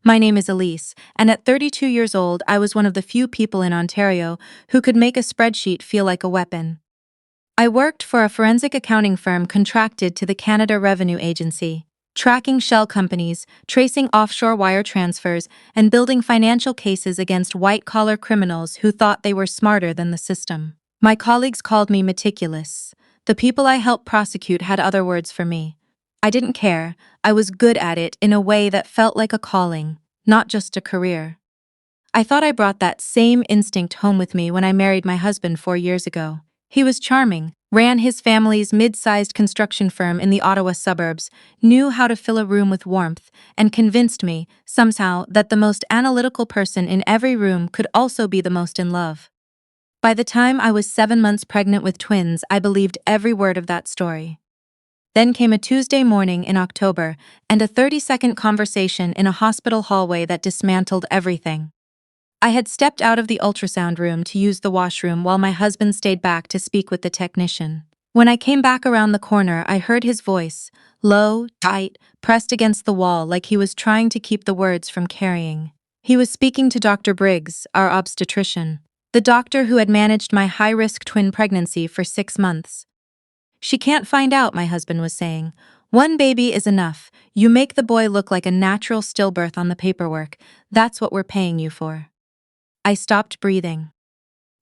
My name is Elise, and at 32 years old, I was one of the few people in Ontario who could make a spreadsheet feel like a weapon. I worked for a forensic accounting firm contracted to the Canada Revenue Agency, tracking shell companies, tracing offshore wire transfers, and building financial cases against white-collar criminals who thought they were smarter than the system. My colleagues called me meticulous. The people I helped prosecute had other words for me. I didn't care. I was good at it in a way that felt like a calling, not just a career. I thought I brought that same instinct home with me when I married my husband 4 years ago. He was charming, ran his family's mid-sized construction firm in the Ottawa suburbs, knew how to fill a room with warmth, and convinced me, somehow, that the most analytical person in every room could also be the most in love. By the time I was 7 months pregnant with twins, I believed every word of that story. Then came a Tuesday morning in October, and a 30-second conversation in a hospital hallway that dismantled everything. I had stepped out of the ultrasound room to use the washroom while my husband stayed back to speak with the technician. When I came back around the corner, I heard his voice, low, tight, pressed against the wall like he was trying to keep the words from carrying. He was speaking to Dr. Briggs, our obstetrician, the doctor who had managed my high-risk twin pregnancy for 6 months. "She can't find out," my husband was saying. "One baby is enough. You make the boy look like a natural stillbirth on the paperwork. That's what we're paying you for." I stopped breathing.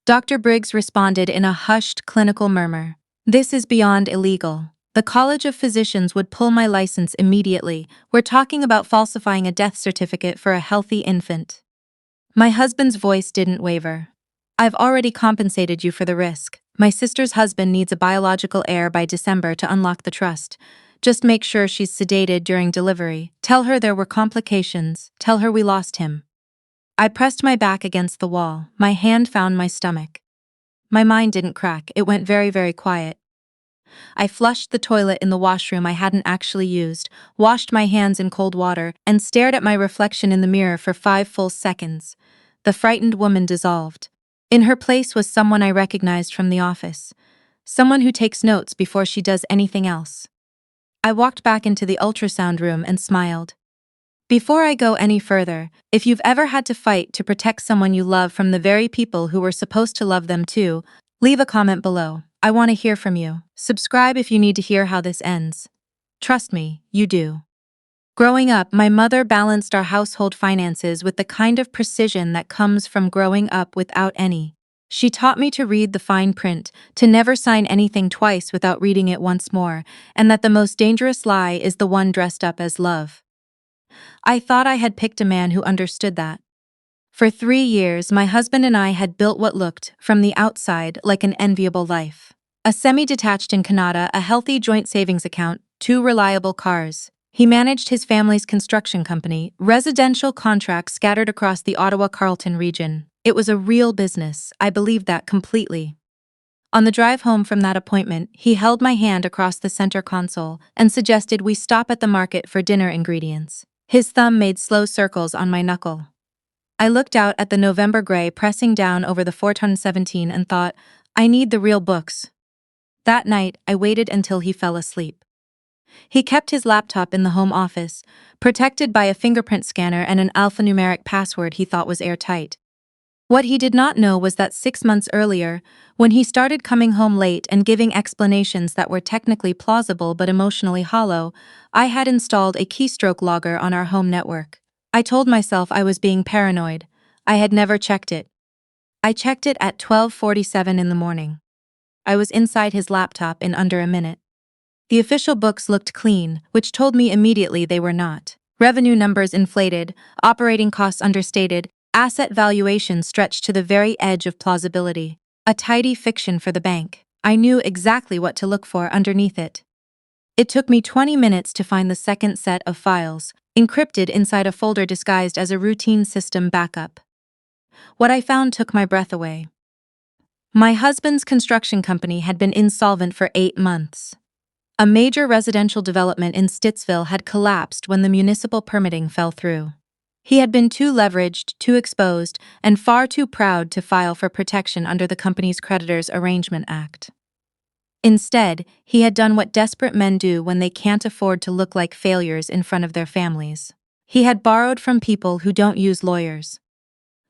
Dr. Briggs responded in a hushed, clinical murmur. "This is beyond illegal. The College of Physicians would pull my license immediately. We're talking about falsifying a death certificate for a healthy infant." My husband's voice didn't waver. "I've already compensated you for the risk. My sister's husband needs a biological heir by December to unlock the trust. Just make sure she's sedated during delivery. Tell her there were complications. Tell her we lost him." I pressed my back against the wall. My hand found my stomach. My mind didn't crack. It went very, very quiet. I flushed the toilet in the washroom I hadn't actually used, washed my hands in cold water, and stared at my reflection in the mirror for 5 full seconds. The frightened woman dissolved. In her place was someone I recognized from the office. Someone who takes notes before she does anything else. I walked back into the ultrasound room and smiled. Before I go any further, if you've ever had to fight to protect someone you love from the very people who were supposed to love them too, leave a comment below. I want to hear from you. Subscribe if you need to hear how this ends. Trust me, you do. Growing up, my mother balanced our household finances with the kind of precision that comes from growing up without any. She taught me to read the fine print, to never sign anything twice without reading it once more, and that the most dangerous lie is the one dressed up as love. I thought I had picked a man who understood that. For 3 years, my husband and I had built what looked, from the outside, like an enviable life. A semi-detached in Canada, a healthy joint savings account, 2 reliable cars. He managed his family's construction company, residential contracts scattered across the Ottawa-Carleton region. It was a real business. I believed that completely. On the drive home from that appointment, he held my hand across the center console and suggested we stop at the market for dinner ingredients. His thumb made slow circles on my knuckle. I looked out at the November gray pressing down over the 417 and thought, I need the real books. That night, I waited until he fell asleep. He kept his laptop in the home office, protected by a fingerprint scanner and an alphanumeric password he thought was airtight. What he did not know was that 6 months earlier, when he started coming home late and giving explanations that were technically plausible but emotionally hollow, I had installed a keystroke logger on our home network. I told myself I was being paranoid. I had never checked it. I checked it at 12:47 in the morning. I was inside his laptop in under a minute. The official books looked clean, which told me immediately they were not. Revenue numbers inflated, operating costs understated, asset valuation stretched to the very edge of plausibility. A tidy fiction for the bank. I knew exactly what to look for underneath it. It took me 20 minutes to find the second set of files, encrypted inside a folder disguised as a routine system backup. What I found took my breath away. My husband's construction company had been insolvent for 8 months. A major residential development in Stittsville had collapsed when the municipal permitting fell through. He had been too leveraged, too exposed, and far too proud to file for protection under the company's Creditors Arrangement Act. Instead, he had done what desperate men do when they can't afford to look like failures in front of their families. He had borrowed from people who don't use lawyers.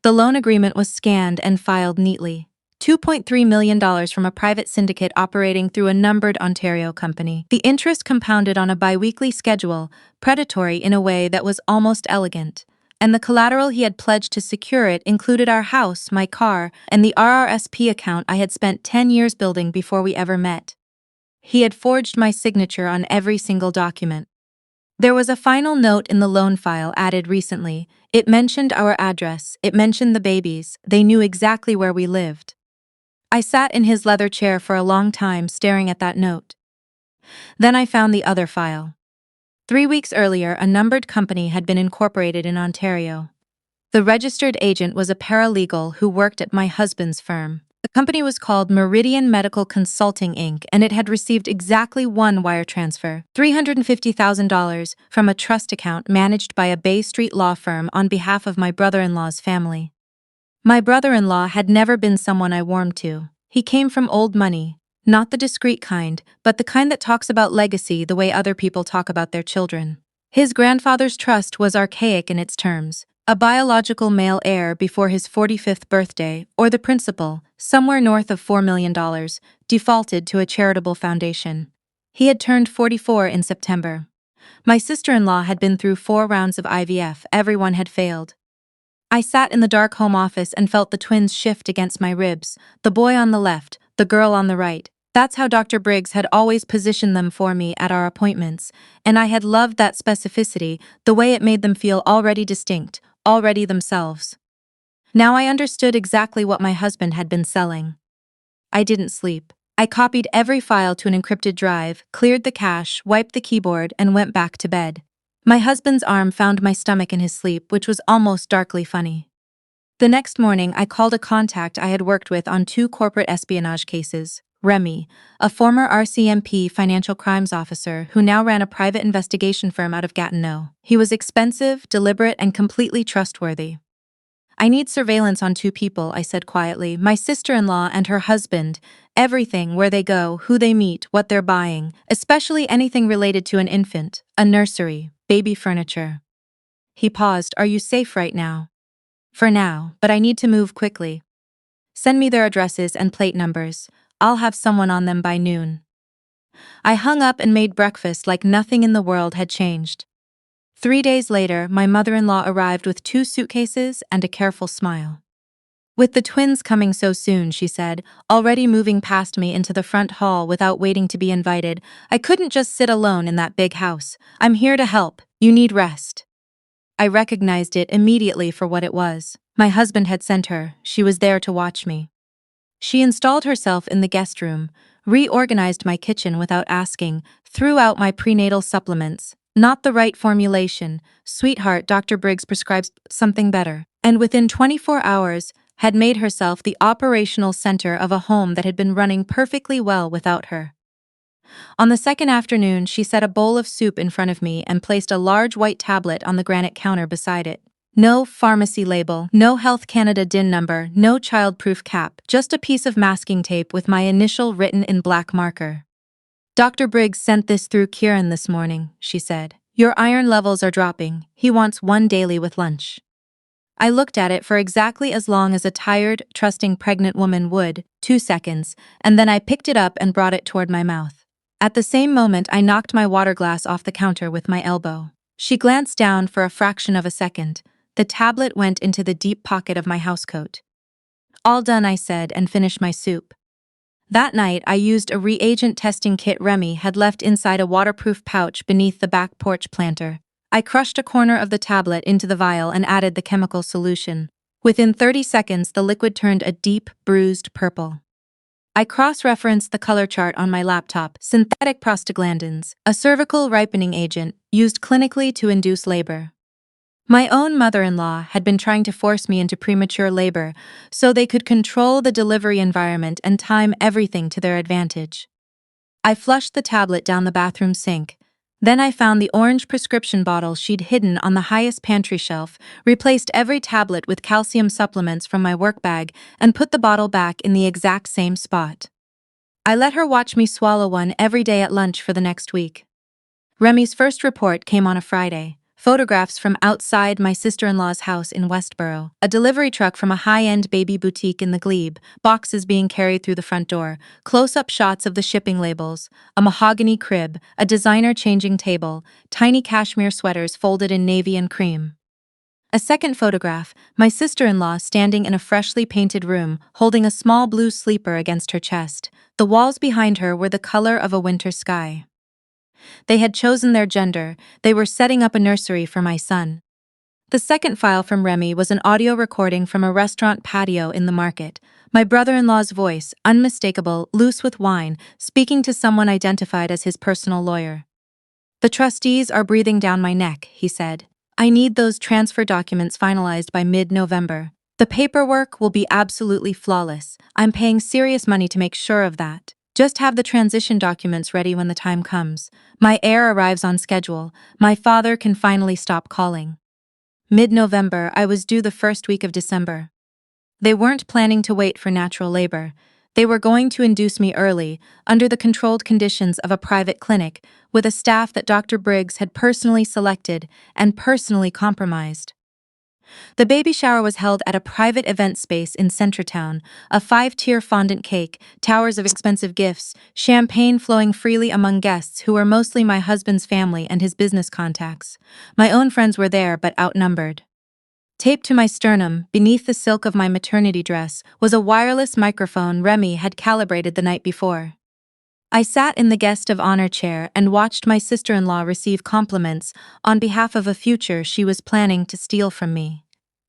The loan agreement was scanned and filed neatly. $2.3 million from a private syndicate operating through a numbered Ontario company. The interest compounded on a biweekly schedule, predatory in a way that was almost elegant. And the collateral he had pledged to secure it included our house, my car, and the RRSP account I had spent 10 years building before we ever met. He had forged my signature on every single document. There was a final note in the loan file added recently. It mentioned our address, it mentioned the babies, they knew exactly where we lived. I sat in his leather chair for a long time staring at that note. Then I found the other file. 3 weeks earlier, a numbered company had been incorporated in Ontario. The registered agent was a paralegal who worked at my husband's firm. The company was called Meridian Medical Consulting Inc., and it had received exactly one wire transfer, $350,000, from a trust account managed by a Bay Street law firm on behalf of my brother-in-law's family. My brother-in-law had never been someone I warmed to. He came from old money, not the discreet kind, but the kind that talks about legacy the way other people talk about their children. His grandfather's trust was archaic in its terms. A biological male heir before his 45th birthday, or the principal, somewhere north of $4 million, defaulted to a charitable foundation. He had turned 44 in September. My sister-in-law had been through 4 rounds of IVF, everyone had failed. I sat in the dark home office and felt the twins shift against my ribs, the boy on the left, the girl on the right. That's how Dr. Briggs had always positioned them for me at our appointments, and I had loved that specificity, the way it made them feel already distinct, already themselves. Now I understood exactly what my husband had been selling. I didn't sleep. I copied every file to an encrypted drive, cleared the cache, wiped the keyboard, and went back to bed. My husband's arm found my stomach in his sleep, which was almost darkly funny. The next morning, I called a contact I had worked with on 2 corporate espionage cases. Remy, a former RCMP financial crimes officer who now ran a private investigation firm out of Gatineau. He was expensive, deliberate, and completely trustworthy. I need surveillance on 2 people, I said quietly, my sister-in-law and her husband, everything, where they go, who they meet, what they're buying, especially anything related to an infant, a nursery, baby furniture. He paused. Are you safe right now? For now, but I need to move quickly. Send me their addresses and plate numbers. I'll have someone on them by noon. I hung up and made breakfast like nothing in the world had changed. 3 days later, my mother-in-law arrived with 2 suitcases and a careful smile. With the twins coming so soon, she said, already moving past me into the front hall without waiting to be invited, I couldn't just sit alone in that big house. I'm here to help. You need rest. I recognized it immediately for what it was. My husband had sent her. She was there to watch me. She installed herself in the guest room, reorganized my kitchen without asking, threw out my prenatal supplements. Not the right formulation. Sweetheart, Dr. Briggs prescribes something better. And within 24 hours, had made herself the operational center of a home that had been running perfectly well without her. On the second afternoon, she set a bowl of soup in front of me and placed a large white tablet on the granite counter beside it. No pharmacy label, no Health Canada DIN number, no child-proof cap, just a piece of masking tape with my initial written in black marker. Dr. Briggs sent this through Kieran this morning, she said. Your iron levels are dropping. He wants 1 daily with lunch. I looked at it for exactly as long as a tired, trusting pregnant woman would, 2 seconds, and then I picked it up and brought it toward my mouth. At the same moment, I knocked my water glass off the counter with my elbow. She glanced down for a fraction of a second. The tablet went into the deep pocket of my housecoat. All done, I said, and finished my soup. That night, I used a reagent testing kit Remy had left inside a waterproof pouch beneath the back porch planter. I crushed a corner of the tablet into the vial and added the chemical solution. Within 30 seconds, the liquid turned a deep, bruised purple. I cross-referenced the color chart on my laptop. Synthetic prostaglandins, a cervical ripening agent, used clinically to induce labor. My own mother-in-law had been trying to force me into premature labor so they could control the delivery environment and time everything to their advantage. I flushed the tablet down the bathroom sink. Then I found the orange prescription bottle she'd hidden on the highest pantry shelf, replaced every tablet with calcium supplements from my work bag, and put the bottle back in the exact same spot. I let her watch me swallow one every day at lunch for the next week. Remy's first report came on a Friday. Photographs from outside my sister-in-law's house in Westboro, a delivery truck from a high-end baby boutique in the Glebe, boxes being carried through the front door, close-up shots of the shipping labels, a mahogany crib, a designer changing table, tiny cashmere sweaters folded in navy and cream. A second photograph, my sister-in-law standing in a freshly painted room, holding a small blue sleeper against her chest. The walls behind her were the color of a winter sky. They had chosen their gender. They were setting up a nursery for my son. The second file from Remy was an audio recording from a restaurant patio in the market. My brother-in-law's voice, unmistakable, loose with wine, speaking to someone identified as his personal lawyer. "The trustees are breathing down my neck," he said. "I need those transfer documents finalized by mid-November. The paperwork will be absolutely flawless. I'm paying serious money to make sure of that. Just have the transition documents ready when the time comes. My heir arrives on schedule. My father can finally stop calling." Mid-November, I was due the first week of December. They weren't planning to wait for natural labor. They were going to induce me early, under the controlled conditions of a private clinic, with a staff that Dr. Briggs had personally selected and personally compromised. The baby shower was held at a private event space in Centretown, a 5-tier fondant cake, towers of expensive gifts, champagne flowing freely among guests who were mostly my husband's family and his business contacts. My own friends were there but outnumbered. Taped to my sternum, beneath the silk of my maternity dress, was a wireless microphone Remy had calibrated the night before. I sat in the guest of honor chair and watched my sister-in-law receive compliments on behalf of a future she was planning to steal from me.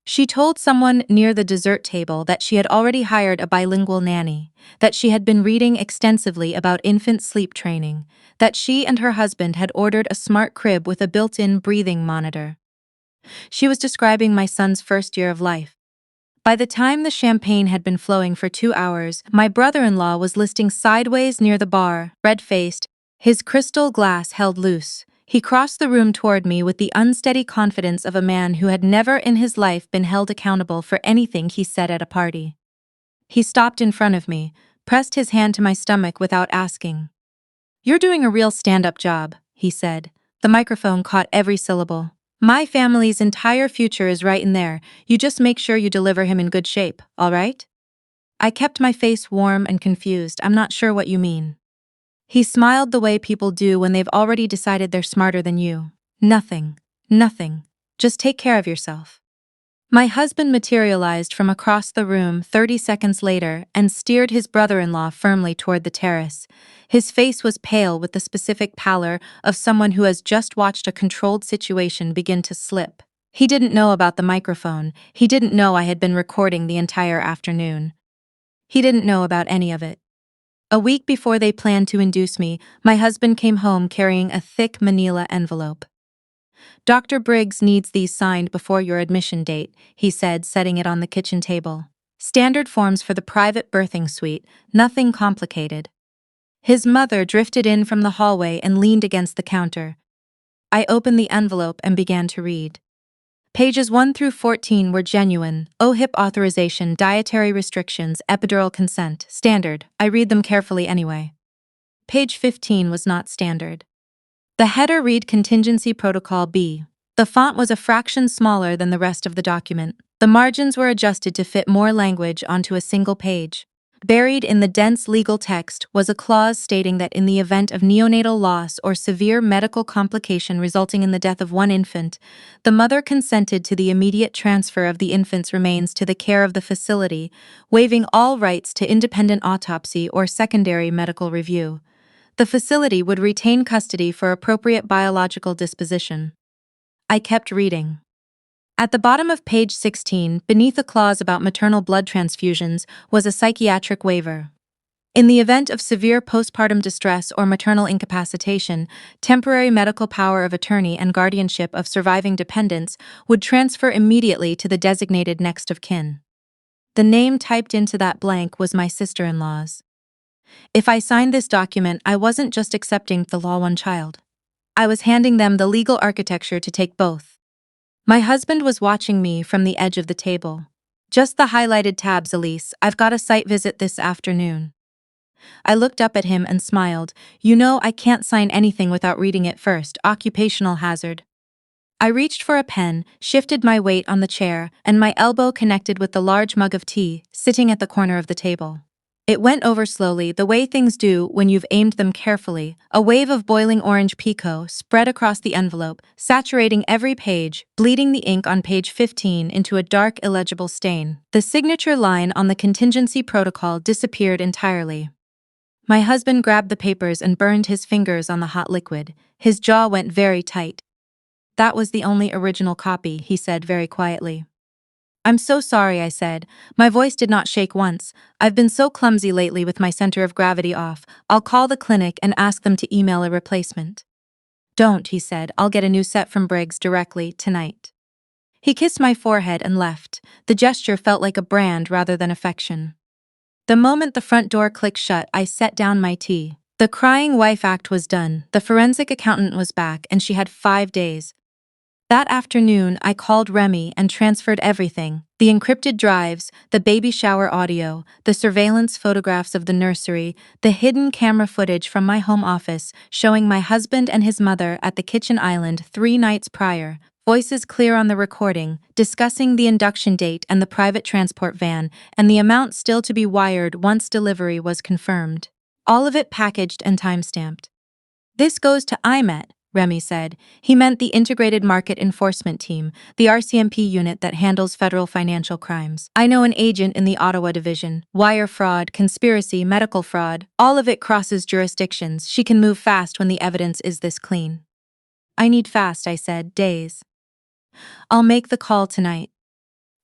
She told someone near the dessert table that she had already hired a bilingual nanny, that she had been reading extensively about infant sleep training, that she and her husband had ordered a smart crib with a built-in breathing monitor. She was describing my son's first year of life. By the time the champagne had been flowing for 2 hours, my brother-in-law was listing sideways near the bar, red-faced, his crystal glass held loose. He crossed the room toward me with the unsteady confidence of a man who had never in his life been held accountable for anything he said at a party. He stopped in front of me, pressed his hand to my stomach without asking. "You're doing a real stand-up job," he said. The microphone caught every syllable. "My family's entire future is right in there. You just make sure you deliver him in good shape, all right?" I kept my face warm and confused. "I'm not sure what you mean." He smiled the way people do when they've already decided they're smarter than you. "Nothing. Nothing. Just take care of yourself." My husband materialized from across the room 30 seconds later and steered his brother-in-law firmly toward the terrace. His face was pale with the specific pallor of someone who has just watched a controlled situation begin to slip. He didn't know about the microphone. He didn't know I had been recording the entire afternoon. He didn't know about any of it. A week before they planned to induce me, my husband came home carrying a thick manila envelope. "Dr. Briggs needs these signed before your admission date," he said, setting it on the kitchen table. "Standard forms for the private birthing suite, nothing complicated." His mother drifted in from the hallway and leaned against the counter. I opened the envelope and began to read. Pages 1 through 14 were genuine. OHIP authorization, dietary restrictions, epidural consent, standard. I read them carefully anyway. Page 15 was not standard. The header read Contingency Protocol B. The font was a fraction smaller than the rest of the document. The margins were adjusted to fit more language onto a single page. Buried in the dense legal text was a clause stating that in the event of neonatal loss or severe medical complication resulting in the death of one infant, the mother consented to the immediate transfer of the infant's remains to the care of the facility, waiving all rights to independent autopsy or secondary medical review. The facility would retain custody for appropriate biological disposition. I kept reading. At the bottom of page 16, beneath a clause about maternal blood transfusions, was a psychiatric waiver. In the event of severe postpartum distress or maternal incapacitation, temporary medical power of attorney and guardianship of surviving dependents would transfer immediately to the designated next of kin. The name typed into that blank was my sister-in-law's. If I signed this document, I wasn't just accepting the law one child. I was handing them the legal architecture to take both. My husband was watching me from the edge of the table. "Just the highlighted tabs, Elise. I've got a site visit this afternoon." I looked up at him and smiled. "You know I can't sign anything without reading it first. Occupational hazard." I reached for a pen, shifted my weight on the chair, and my elbow connected with the large mug of tea sitting at the corner of the table. It went over slowly, the way things do when you've aimed them carefully. A wave of boiling orange pico spread across the envelope, saturating every page, bleeding the ink on page 15 into a dark, illegible stain. The signature line on the contingency protocol disappeared entirely. My husband grabbed the papers and burned his fingers on the hot liquid. His jaw went very tight. "That was the only original copy," he said very quietly. "I'm so sorry," I said. My voice did not shake once. "I've been so clumsy lately with my center of gravity off. I'll call the clinic and ask them to email a replacement." "Don't," he said. "I'll get a new set from Briggs directly, tonight." He kissed my forehead and left. The gesture felt like a brand rather than affection. The moment the front door clicked shut, I set down my tea. The crying wife act was done. The forensic accountant was back, and she had 5 days. That afternoon, I called Remy and transferred everything: the encrypted drives, the baby shower audio, the surveillance photographs of the nursery, the hidden camera footage from my home office showing my husband and his mother at the kitchen island 3 nights prior, voices clear on the recording, discussing the induction date and the private transport van, and the amount still to be wired once delivery was confirmed. All of it packaged and time-stamped. "This goes to IMET," Remy said. He meant the Integrated Market Enforcement Team, the RCMP unit that handles federal financial crimes. "I know an agent in the Ottawa division. Wire fraud, conspiracy, medical fraud, all of it crosses jurisdictions. She can move fast when the evidence is this clean." "I need fast," I said. "Days." "I'll make the call tonight."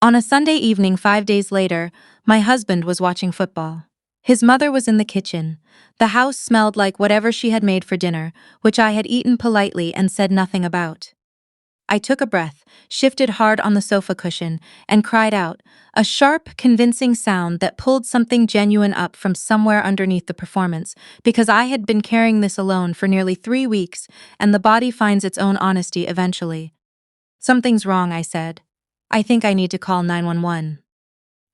On a Sunday evening 5 days later, my husband was watching football. His mother was in the kitchen. The house smelled like whatever she had made for dinner, which I had eaten politely and said nothing about. I took a breath, shifted hard on the sofa cushion, and cried out, a sharp, convincing sound that pulled something genuine up from somewhere underneath the performance, because I had been carrying this alone for nearly 3 weeks, and the body finds its own honesty eventually. "Something's wrong," I said. "I think I need to call 911.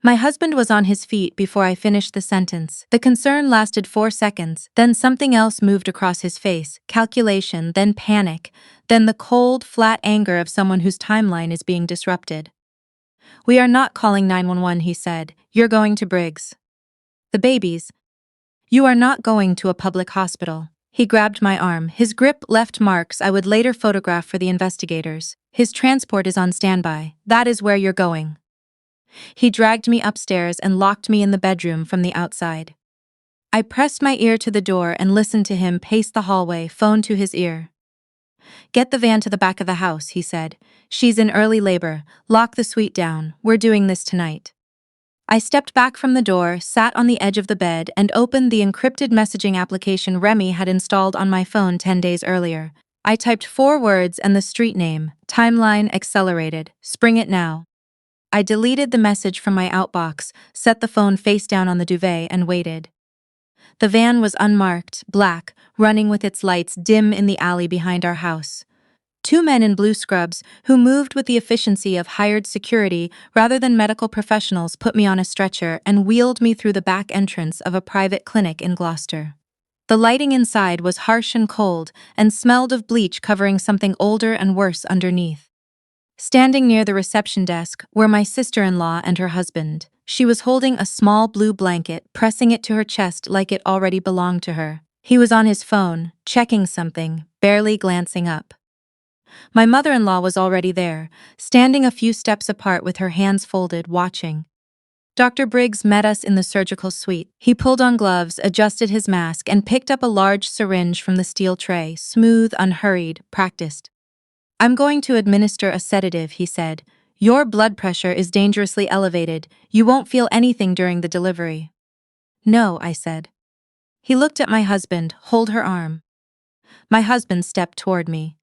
My husband was on his feet before I finished the sentence. The concern lasted 4 seconds, then something else moved across his face: calculation, then panic, then the cold, flat anger of someone whose timeline is being disrupted. "We are not calling 911, he said. "You're going to Briggs. The babies. You are not going to a public hospital." He grabbed my arm. His grip left marks I would later photograph for the investigators. "His transport is on standby. That is where you're going." He dragged me upstairs and locked me in the bedroom from the outside. I pressed my ear to the door and listened to him pace the hallway, phone to his ear. "Get the van to the back of the house," he said. "She's in early labor. Lock the suite down. We're doing this tonight." I stepped back from the door, sat on the edge of the bed, and opened the encrypted messaging application Remy had installed on my phone 10 days earlier. I typed 4 words and the street name: Timeline Accelerated. Spring it now. I deleted the message from my outbox, set the phone face down on the duvet, and waited. The van was unmarked, black, running with its lights dim in the alley behind our house. 2 men in blue scrubs, who moved with the efficiency of hired security rather than medical professionals, put me on a stretcher and wheeled me through the back entrance of a private clinic in Gloucester. The lighting inside was harsh and cold, and smelled of bleach covering something older and worse underneath. Standing near the reception desk were my sister-in-law and her husband. She was holding a small blue blanket, pressing it to her chest like it already belonged to her. He was on his phone, checking something, barely glancing up. My mother-in-law was already there, standing a few steps apart with her hands folded, watching. Dr. Briggs met us in the surgical suite. He pulled on gloves, adjusted his mask, and picked up a large syringe from the steel tray, smooth, unhurried, practiced. "I'm going to administer a sedative," he said. "Your blood pressure is dangerously elevated. You won't feel anything during the delivery." "No," I said. He looked at my husband, hold her arm. My husband stepped toward me.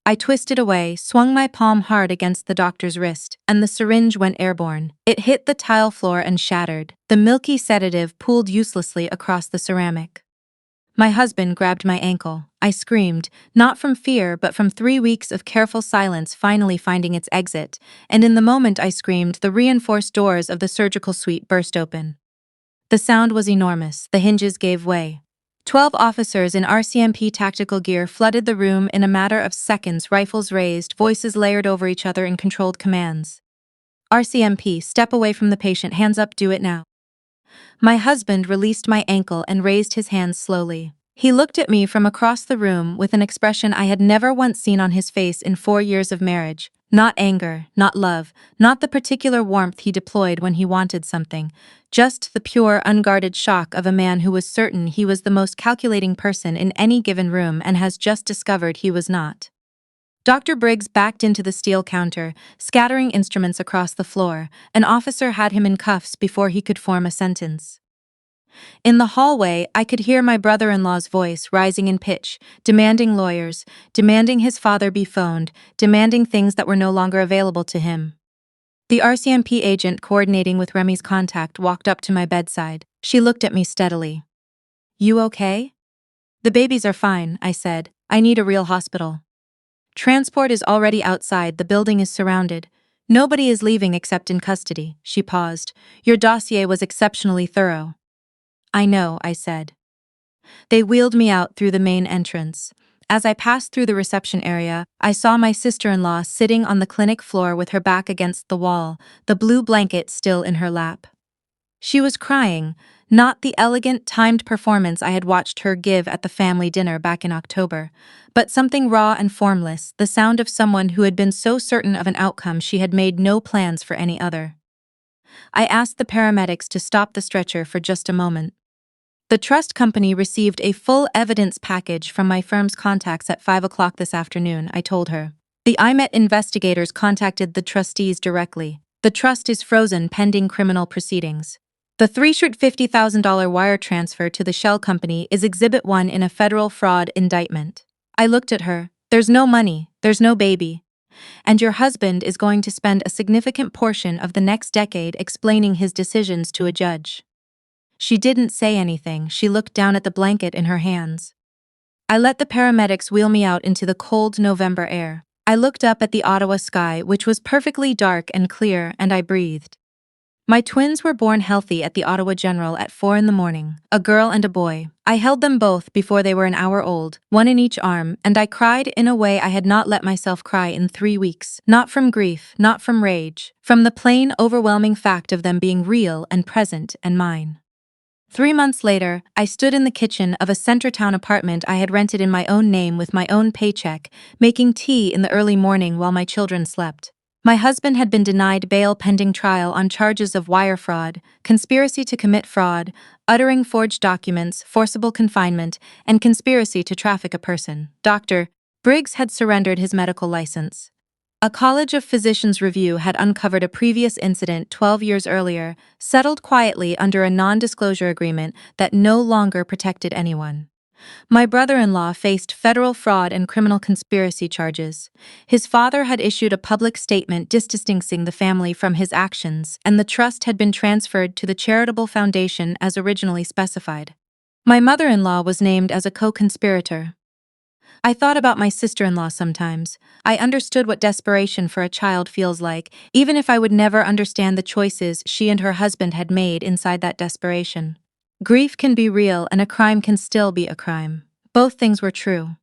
I twisted away, swung my palm hard against the doctor's wrist, and the syringe went airborne. It hit the tile floor and shattered. The milky sedative pooled uselessly across the ceramic. My husband grabbed my ankle. I screamed, not from fear but from 3 weeks of careful silence finally finding its exit, and in the moment I screamed, the reinforced doors of the surgical suite burst open. The sound was enormous. The hinges gave way. 12 officers in RCMP tactical gear flooded the room in a matter of seconds, rifles raised, voices layered over each other in controlled commands. RCMP, step away from the patient, hands up, do it now. My husband released my ankle and raised his hands slowly. He looked at me from across the room with an expression I had never once seen on his face in 4 years of marriage. Not anger, not love, not the particular warmth he deployed when he wanted something. Just the pure, unguarded shock of a man who was certain he was the most calculating person in any given room and has just discovered he was not. Dr. Briggs backed into the steel counter, scattering instruments across the floor. An officer had him in cuffs before he could form a sentence. In the hallway, I could hear my brother-in-law's voice rising in pitch, demanding lawyers, demanding his father be phoned, demanding things that were no longer available to him. The RCMP agent coordinating with Remy's contact walked up to my bedside. She looked at me steadily. "You okay?" "The babies are fine," I said. "I need a real hospital." "Transport is already outside, the building is surrounded. Nobody is leaving except in custody." She paused. "Your dossier was exceptionally thorough." "I know," I said. They wheeled me out through the main entrance. As I passed through the reception area, I saw my sister-in-law sitting on the clinic floor with her back against the wall, the blue blanket still in her lap. She was crying, not the elegant, timed performance I had watched her give at the family dinner back in October, but something raw and formless, the sound of someone who had been so certain of an outcome she had made no plans for any other. I asked the paramedics to stop the stretcher for just a moment. The trust company received a full evidence package from my firm's contacts at 5 o'clock this afternoon, I told her. The IMET investigators contacted the trustees directly. The trust is frozen pending criminal proceedings. The $350,000 wire transfer to the shell company is Exhibit 1 in a federal fraud indictment. I looked at her. There's no money, there's no baby. And your husband is going to spend a significant portion of the next decade explaining his decisions to a judge. She didn't say anything. She looked down at the blanket in her hands. I let the paramedics wheel me out into the cold November air. I looked up at the Ottawa sky, which was perfectly dark and clear, and I breathed. My twins were born healthy at the Ottawa General at 4 in the morning, a girl and a boy. I held them both before they were an hour old, one in each arm, and I cried in a way I had not let myself cry in 3 weeks. Not from grief, not from rage, from the plain, overwhelming fact of them being real and present and mine. 3 months later, I stood in the kitchen of a Centertown apartment I had rented in my own name with my own paycheck, making tea in the early morning while my children slept. My husband had been denied bail pending trial on charges of wire fraud, conspiracy to commit fraud, uttering forged documents, forcible confinement, and conspiracy to traffic a person. Dr. Briggs had surrendered his medical license. A College of Physicians review had uncovered a previous incident 12 years earlier, settled quietly under a non-disclosure agreement that no longer protected anyone. My brother-in-law faced federal fraud and criminal conspiracy charges. His father had issued a public statement distancing the family from his actions, and the trust had been transferred to the charitable foundation as originally specified. My mother-in-law was named as a co-conspirator. I thought about my sister-in-law sometimes. I understood what desperation for a child feels like, even if I would never understand the choices she and her husband had made inside that desperation. Grief can be real and a crime can still be a crime. Both things were true.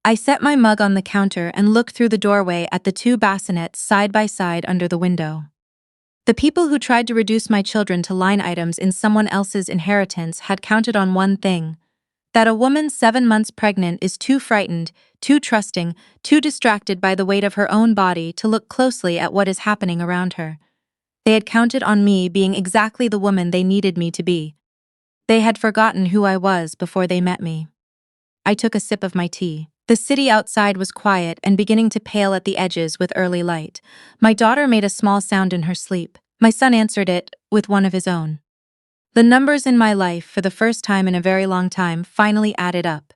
I set my mug on the counter and looked through the doorway at the 2 bassinets side by side under the window. The people who tried to reduce my children to line items in someone else's inheritance had counted on one thing: that a woman 7 months pregnant is too frightened, too trusting, too distracted by the weight of her own body to look closely at what is happening around her. They had counted on me being exactly the woman they needed me to be. They had forgotten who I was before they met me. I took a sip of my tea. The city outside was quiet and beginning to pale at the edges with early light. My daughter made a small sound in her sleep. My son answered it with one of his own. The numbers in my life, for the first time in a very long time, finally added up.